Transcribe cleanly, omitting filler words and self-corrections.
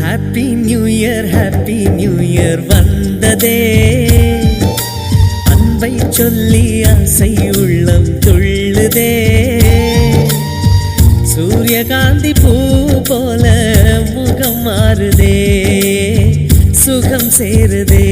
Happy new year வந்ததே. அன்பை சொல்லி ஆசை உள்ளம் துள்ளுதே. சூரியகாந்தி பூ போல முகம் மாறுதே, சுகம் சேருதே.